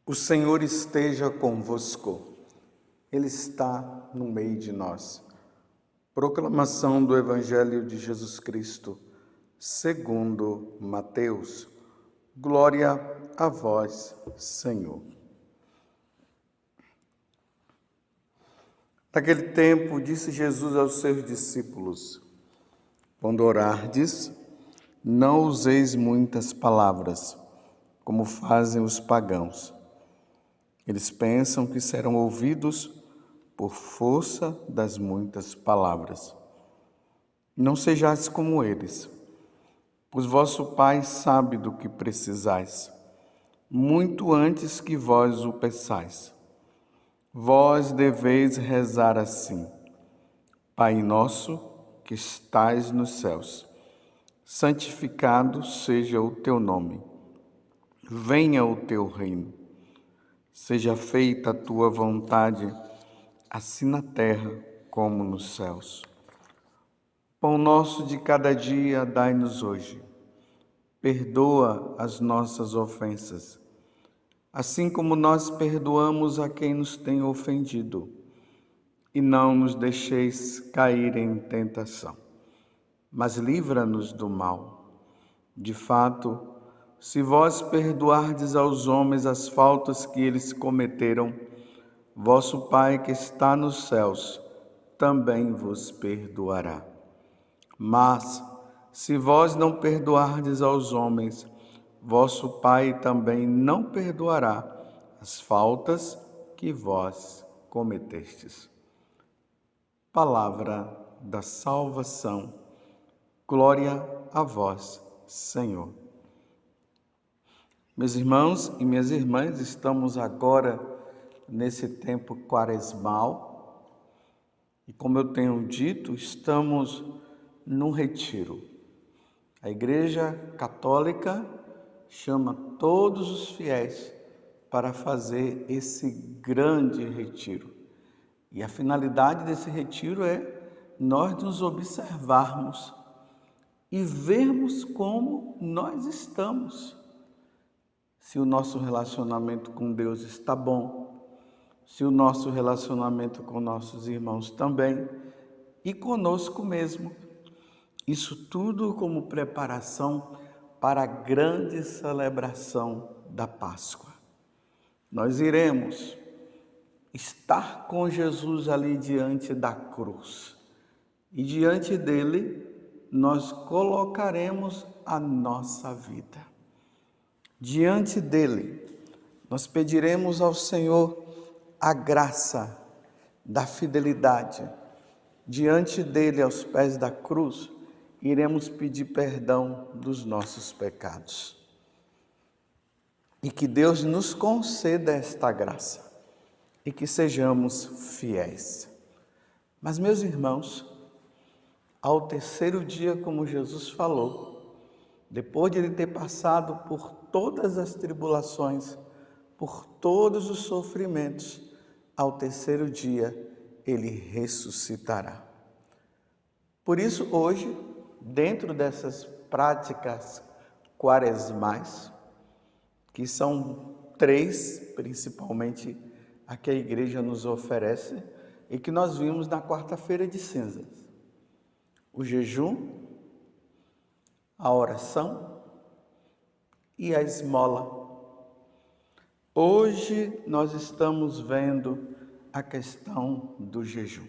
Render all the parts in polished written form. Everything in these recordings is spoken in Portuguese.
O Senhor esteja convosco, Ele está no meio de nós. Proclamação do Evangelho de Jesus Cristo, segundo Mateus. Glória a vós, Senhor. Naquele tempo, disse Jesus aos seus discípulos: quando orardes, não useis muitas palavras, como fazem os pagãos. Eles pensam que serão ouvidos por força das muitas palavras. Não sejais como eles, pois vosso Pai sabe do que precisais, muito antes que vós o peçais. Vós deveis rezar assim: Pai nosso, que estais nos céus, santificado seja o teu nome. Venha o teu reino. Seja feita a tua vontade, assim na terra como nos céus. Pão nosso de cada dia dai-nos hoje. Perdoa as nossas ofensas, assim como nós perdoamos a quem nos tem ofendido. E não nos deixeis cair em tentação, mas livra-nos do mal. De fato, se vós perdoardes aos homens as faltas que eles cometeram, vosso Pai que está nos céus também vos perdoará. Mas, se vós não perdoardes aos homens, vosso Pai também não perdoará as faltas que vós cometestes. Palavra da salvação. Glória a vós, Senhor. Meus irmãos e minhas irmãs, estamos agora nesse tempo quaresmal e, como eu tenho dito, estamos num retiro. A Igreja Católica chama todos os fiéis para fazer esse grande retiro. E a finalidade desse retiro é nós nos observarmos e vermos como nós estamos. Se o nosso relacionamento com Deus está bom, se o nosso relacionamento com nossos irmãos também, e conosco mesmo. Isso tudo como preparação para a grande celebração da Páscoa. Nós iremos estar com Jesus ali diante da cruz, e diante dele nós colocaremos a nossa vida. Diante dele, nós pediremos ao Senhor a graça da fidelidade. Diante dele, aos pés da cruz, iremos pedir perdão dos nossos pecados. E que Deus nos conceda esta graça e que sejamos fiéis. Mas, meus irmãos, ao terceiro dia, como Jesus falou, depois de ele ter passado por todas as tribulações, por todos os sofrimentos, ao terceiro dia ele ressuscitará. Por isso, hoje, dentro dessas práticas quaresmais, que são 3, principalmente, a que a igreja nos oferece e que nós vimos na quarta-feira de cinzas: o jejum, a oração e a esmola. Hoje nós estamos vendo a questão do jejum.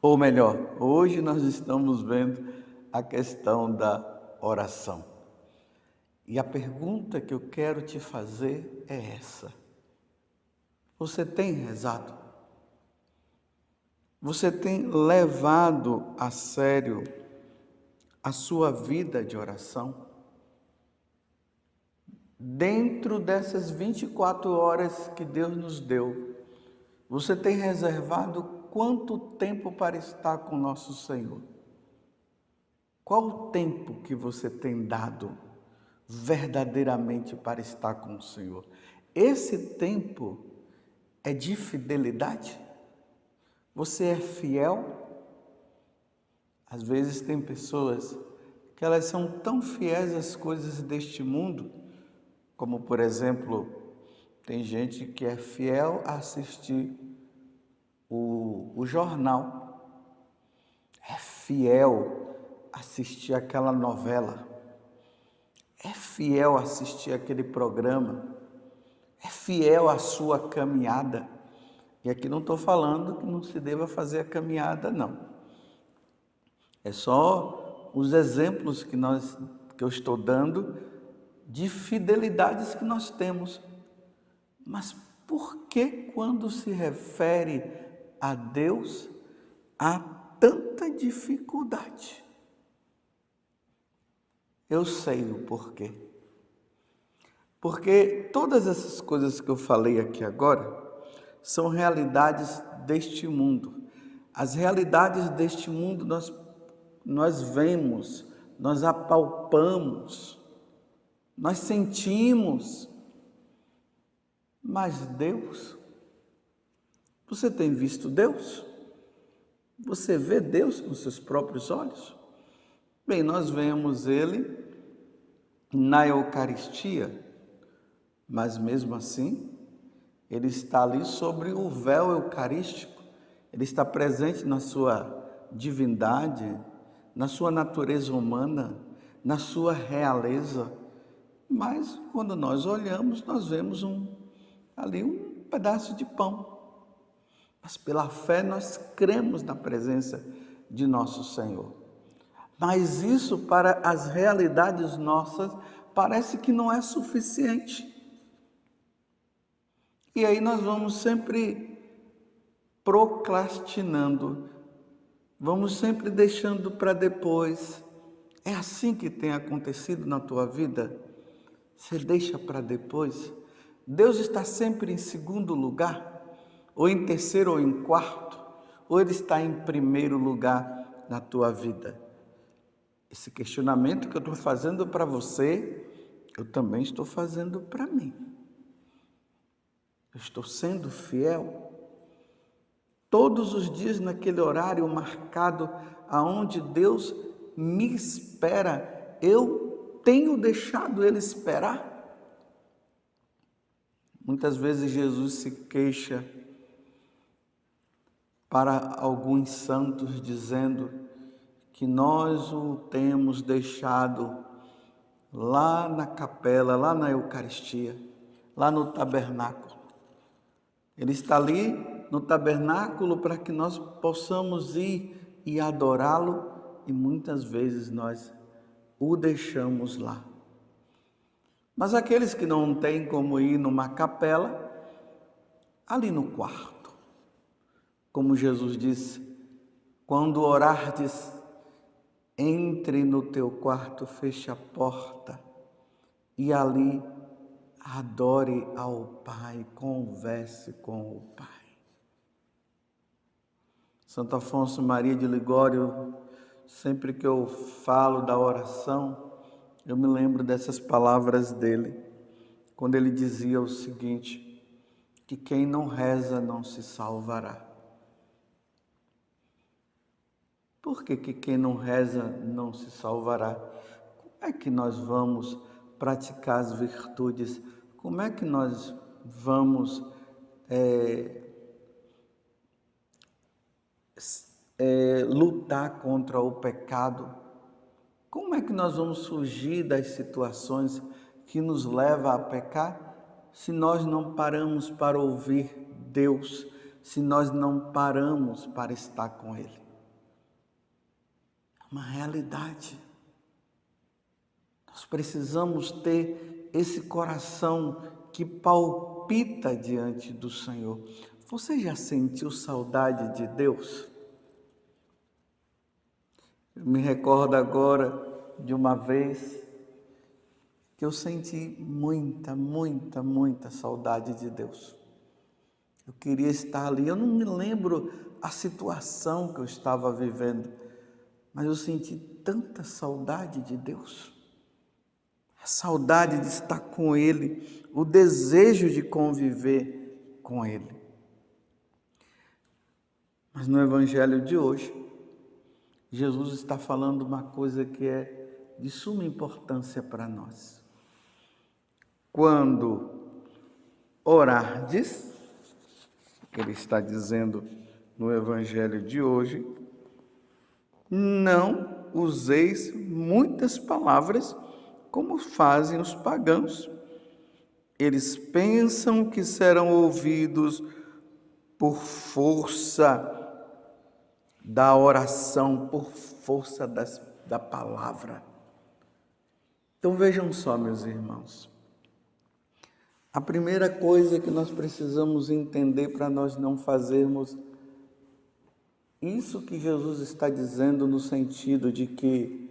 Ou melhor, hoje nós estamos vendo a questão da oração. E a pergunta que eu quero te fazer é essa: você tem rezado? Você tem levado a sério a sua vida de oração? Dentro dessas 24 horas que Deus nos deu, você tem reservado quanto tempo para estar com nosso Senhor? Qual o tempo que você tem dado verdadeiramente para estar com o Senhor? Esse tempo é de fidelidade? Você é fiel? Às vezes tem pessoas que elas são tão fiéis às coisas deste mundo, Como, por exemplo, tem gente que é fiel a assistir o jornal, é fiel a assistir aquela novela, é fiel a assistir aquele programa, é fiel à sua caminhada. E aqui não estou falando que não se deva fazer a caminhada, não. É só os exemplos que eu estou dando de fidelidades que nós temos. Mas por que quando se refere a Deus há tanta dificuldade? Eu sei o porquê. Porque todas essas coisas que eu falei aqui agora são realidades deste mundo. As realidades deste mundo nós vemos, nós apalpamos, nós sentimos. Mas Deus, você tem visto Deus? Você vê Deus com seus próprios olhos? Bem, nós vemos Ele na Eucaristia, mas mesmo assim, Ele está ali sobre o véu eucarístico, Ele está presente na sua divindade, na sua natureza humana, na sua realeza. Mas quando nós olhamos, nós vemos ali um pedaço de pão. Mas pela fé nós cremos na presença de nosso Senhor. Mas isso para as realidades nossas parece que não é suficiente. E aí nós vamos sempre procrastinando, vamos sempre deixando para depois. É assim que tem acontecido na tua vida? Você deixa para depois? Deus está sempre em segundo lugar, ou em terceiro ou em quarto, ou Ele está em primeiro lugar na tua vida? Esse questionamento que eu estou fazendo para você, eu também estou fazendo para mim. Eu estou sendo fiel todos os dias naquele horário marcado aonde Deus me espera. Eu tenho deixado Ele esperar? Muitas vezes Jesus se queixa para alguns santos dizendo que nós o temos deixado lá na capela, lá na Eucaristia, lá no tabernáculo. Ele está ali no tabernáculo para que nós possamos ir e adorá-lo, e muitas vezes nós o deixamos lá. Mas aqueles que não têm como ir numa capela, ali no quarto, como Jesus disse, quando orardes, entre no teu quarto, feche a porta e ali adore ao Pai, converse com o Pai. Santo Afonso Maria de Ligório, sempre que eu falo da oração, eu me lembro dessas palavras dele, quando ele dizia o seguinte, que quem não reza não se salvará. Por que quem não reza não se salvará? Como é que nós vamos praticar as virtudes? Como é que nós vamos lutar contra o pecado? Como é que nós vamos fugir das situações que nos levam a pecar se nós não paramos para ouvir Deus, se nós não paramos para estar com Ele? É uma realidade. Nós precisamos ter esse coração que palpita diante do Senhor. Você já sentiu saudade de Deus? Eu me recordo agora de uma vez que eu senti muita saudade de Deus. Eu queria estar ali. Eu não me lembro a situação que eu estava vivendo, mas eu senti tanta saudade de Deus. A saudade de estar com Ele, o desejo de conviver com Ele. Mas no Evangelho de hoje, Jesus está falando uma coisa que é de suma importância para nós. quando orardes, ele está dizendo no evangelho de hoje, não useis muitas palavras como fazem os pagãos. Eles pensam que serão ouvidos por força da oração, por força da palavra. Então vejam só, meus irmãos, a primeira coisa que nós precisamos entender para nós não fazermos isso que Jesus está dizendo, no sentido de que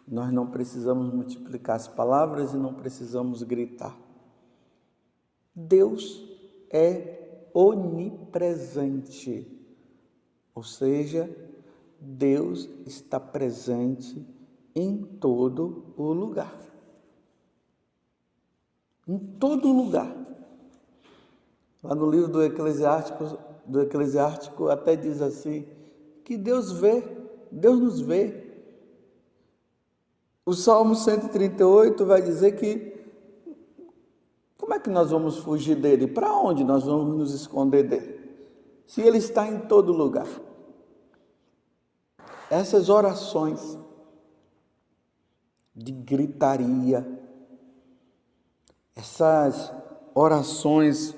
nós não precisamos multiplicar as palavras e não precisamos gritar. Deus é onipresente, ou seja, Deus está presente em todo o lugar. Em todo lugar. Lá no livro do Eclesiástico até diz assim, que Deus nos vê. O Salmo 138 vai dizer que como é que nós vamos fugir dele? Para onde nós vamos nos esconder dele? Se ele está em todo lugar. Essas orações de gritaria, essas orações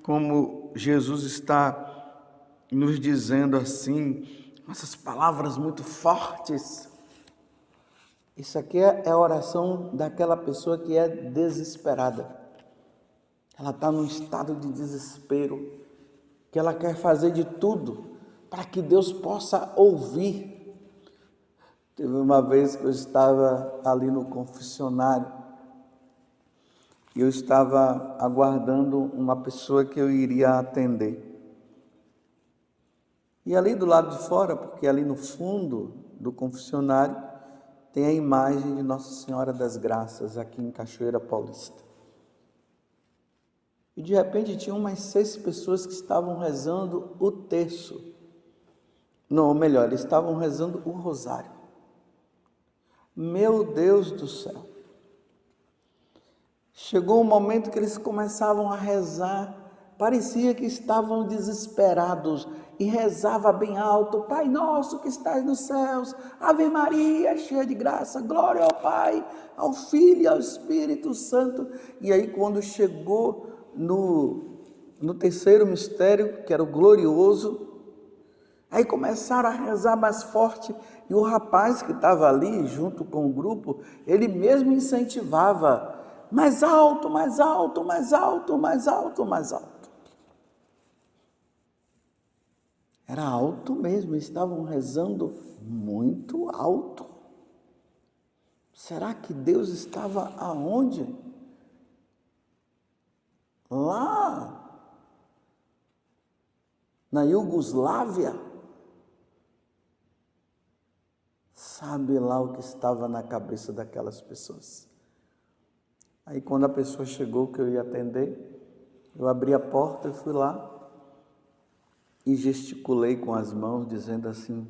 como Jesus está nos dizendo assim, essas palavras muito fortes. Isso aqui é a oração daquela pessoa que é desesperada. Ela está num estado de desespero, que ela quer fazer de tudo para que Deus possa ouvir. Teve uma vez que eu estava ali no confessionário e eu estava aguardando uma pessoa que eu iria atender. E ali do lado de fora, porque ali no fundo do confessionário, tem a imagem de Nossa Senhora das Graças, aqui em Cachoeira Paulista. E de repente tinha umas 6 pessoas que estavam rezando o terço. Não, ou melhor, eles estavam rezando o rosário. Meu Deus do céu! Chegou um momento que eles começavam a rezar, parecia que estavam desesperados, e rezava bem alto, Pai nosso que estás nos céus, Ave Maria, cheia de graça, glória ao Pai, ao Filho e ao Espírito Santo. E aí quando chegou no terceiro mistério, que era o glorioso, aí começaram a rezar mais forte, e o rapaz que estava ali, junto com o grupo, ele mesmo incentivava, mais alto, mais alto, mais alto, mais alto, mais alto. Era alto mesmo, estavam rezando muito alto. Será que Deus estava aonde? Lá na Iugoslávia? Sabe lá o que estava na cabeça daquelas pessoas. Aí quando a pessoa chegou que eu ia atender, eu abri a porta e fui lá e gesticulei com as mãos, dizendo assim,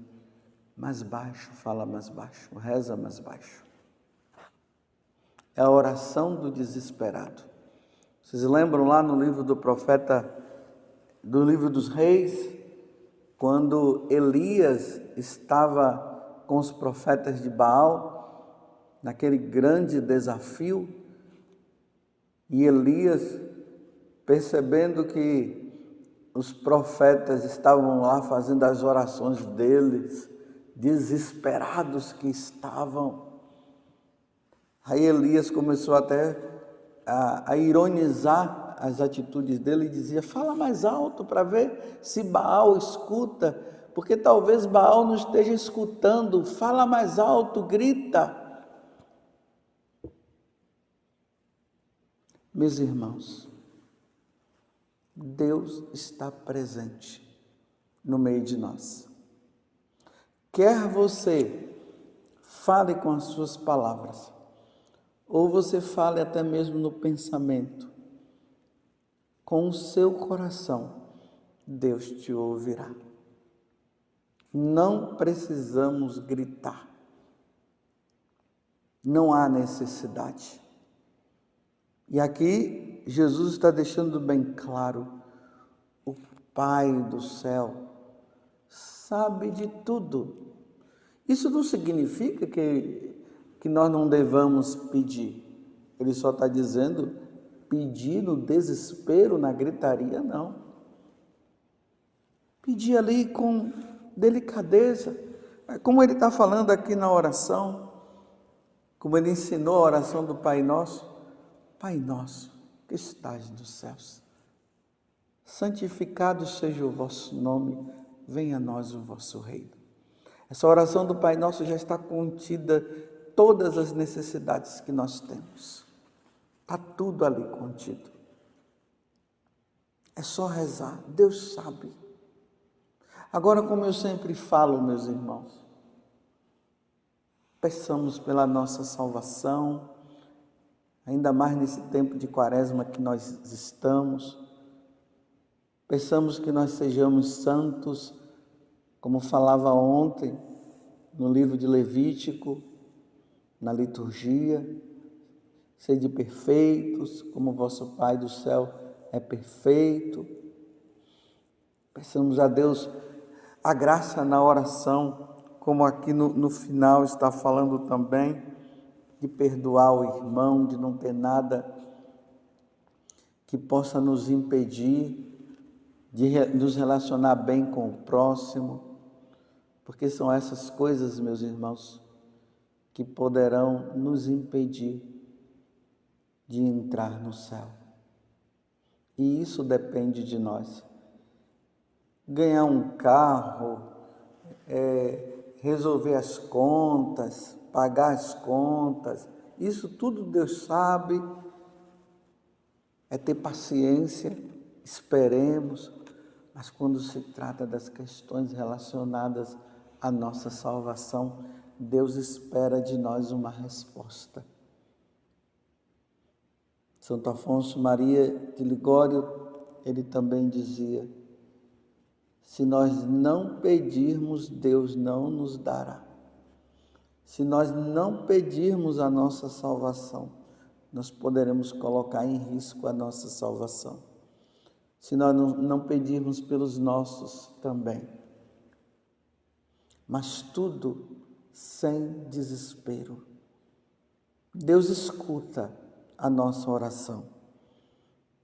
mais baixo, fala mais baixo, reza mais baixo. É a oração do desesperado. Vocês lembram lá no livro do profeta, do livro dos reis, quando Elias estava com os profetas de Baal, naquele grande desafio, e Elias, percebendo que os profetas estavam lá fazendo as orações deles, desesperados que estavam, aí Elias começou até a ironizar as atitudes dele e dizia, fala mais alto para ver se Baal escuta, porque talvez Baal não esteja escutando, fala mais alto, grita. Meus irmãos, Deus está presente no meio de nós. Quer você fale com as suas palavras, ou você fale até mesmo no pensamento, com o seu coração, Deus te ouvirá. Não precisamos gritar. Não há necessidade. E aqui Jesus está deixando bem claro: o Pai do céu sabe de tudo. Isso não significa que nós não devamos pedir. Ele só está dizendo pedir no desespero, na gritaria, não. Pedir ali com delicadeza. Como ele está falando aqui na oração, como ele ensinou a oração do Pai Nosso: Pai nosso, que estás nos céus, santificado seja o vosso nome, venha a nós o vosso reino. Essa oração do Pai Nosso já está contida todas as necessidades que nós temos. Está tudo ali contido. É só rezar, Deus sabe. Agora, como eu sempre falo, meus irmãos, peçamos pela nossa salvação, ainda mais nesse tempo de Quaresma que nós estamos. Peçamos que nós sejamos santos, como falava ontem no livro de Levítico, na liturgia. Sede perfeitos, como vosso Pai do céu é perfeito. Peçamos a Deus a graça na oração, como aqui no final está falando também, de perdoar o irmão, de não ter nada que possa nos impedir de nos relacionar bem com o próximo, porque são essas coisas, meus irmãos, que poderão nos impedir de entrar no céu. E isso depende de nós. Ganhar um carro, resolver as contas, pagar as contas, isso tudo Deus sabe. É ter paciência, esperemos, mas quando se trata das questões relacionadas à nossa salvação, Deus espera de nós uma resposta. Santo Afonso Maria de Ligório, ele também dizia: se nós não pedirmos, Deus não nos dará. Se nós não pedirmos a nossa salvação, nós poderemos colocar em risco a nossa salvação. Se nós não pedirmos pelos nossos também. Mas tudo sem desespero. Deus escuta a nossa oração.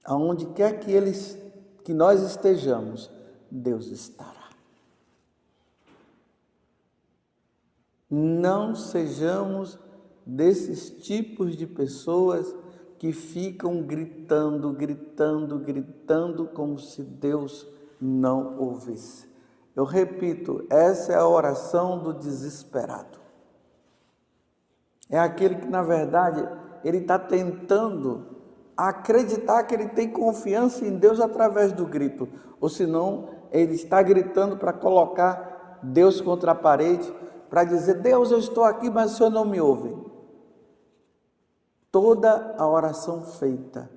Aonde quer que nós estejamos, Deus estará. Não sejamos desses tipos de pessoas que ficam gritando como se Deus não ouvisse. Eu repito, essa é a oração do desesperado. É aquele que, na verdade, ele está tentando acreditar que ele tem confiança em Deus através do grito, ou senão ele está gritando para colocar Deus contra a parede, para dizer: Deus, eu estou aqui, mas o Senhor não me ouve. Toda a oração feita,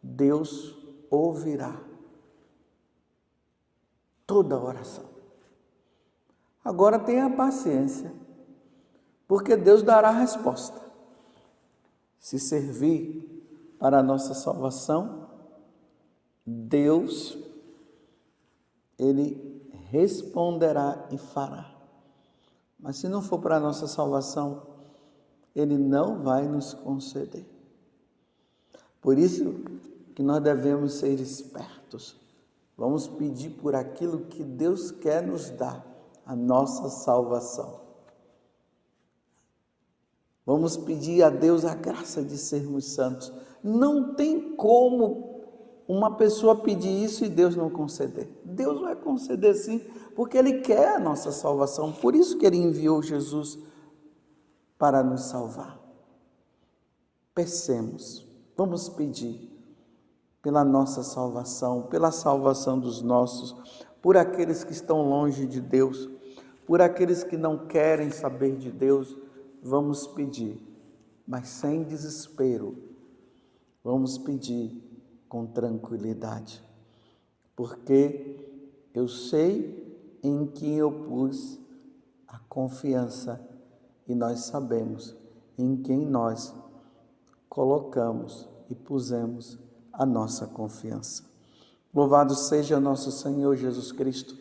Deus ouvirá. Toda a oração. Agora tenha paciência, porque Deus dará a resposta. Se servir para a nossa salvação, Deus, Ele responderá e fará. Mas se não for para a nossa salvação, Ele não vai nos conceder. Por isso que nós devemos ser espertos. Vamos pedir por aquilo que Deus quer nos dar, a nossa salvação. Vamos pedir a Deus a graça de sermos santos. Não tem como uma pessoa pedir isso e Deus não conceder. Deus vai conceder sim, porque Ele quer a nossa salvação. Por isso que Ele enviou Jesus para nos salvar. Peçamos, vamos pedir pela nossa salvação, pela salvação dos nossos, por aqueles que estão longe de Deus, por aqueles que não querem saber de Deus. Vamos pedir, mas sem desespero. Vamos pedir com tranquilidade, porque eu sei em quem eu pus a confiança e nós sabemos em quem nós colocamos e pusemos a nossa confiança. Louvado seja nosso Senhor Jesus Cristo,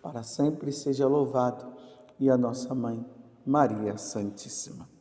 para sempre seja louvado, e a nossa Mãe, Maria Santíssima.